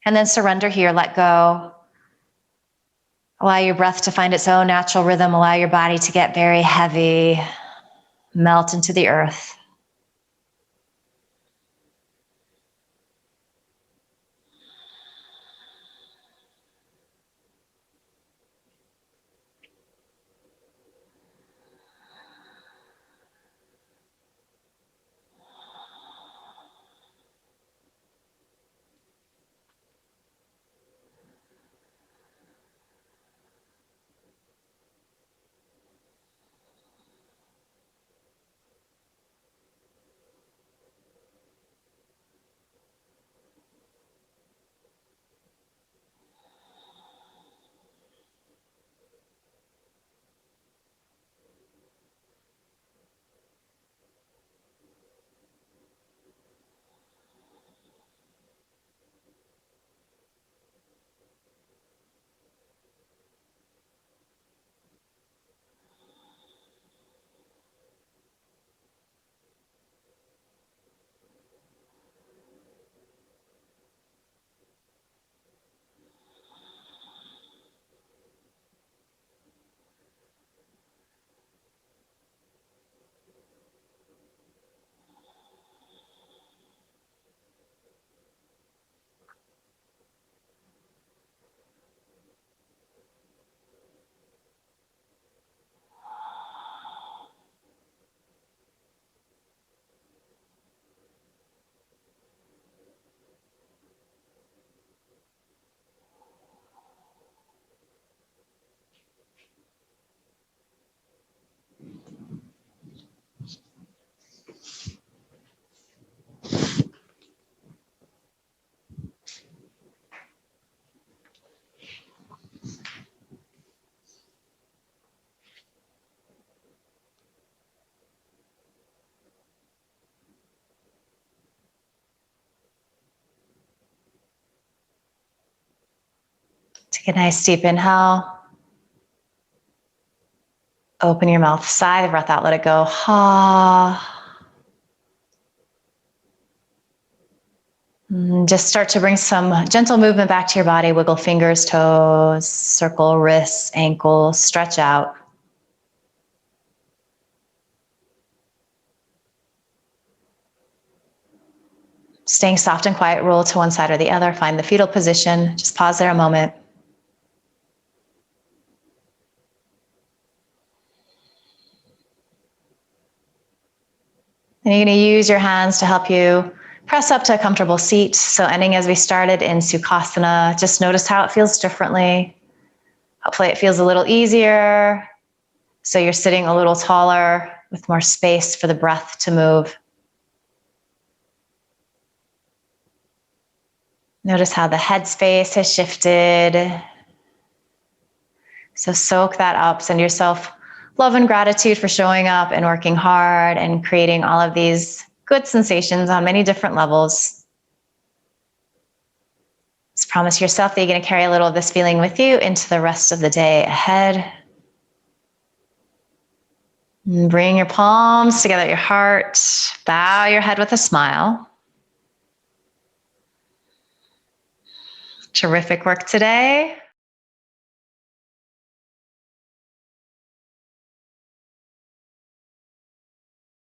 And then surrender here, let go. Allow your breath to find its own natural rhythm. Allow your body to get very heavy, melt into the earth. Take a nice deep inhale. Open your mouth, sigh the breath out, let it go. Ha. Just start to bring some gentle movement back to your body. Wiggle fingers, toes, circle wrists, ankles, stretch out. Staying soft and quiet, roll to one side or the other. Find the fetal position. Just pause there a moment. And you're going to use your hands to help you press up to a comfortable seat. So ending as we started in Sukhasana, just notice how it feels differently. Hopefully it feels a little easier. So you're sitting a little taller with more space for the breath to move. Notice how the head space has shifted. So soak that up. Send yourself love and gratitude for showing up and working hard and creating all of these good sensations on many different levels. Just promise yourself that you're going to carry a little of this feeling with you into the rest of the day ahead. And bring your palms together at your heart. Bow your head with a smile. Terrific work today.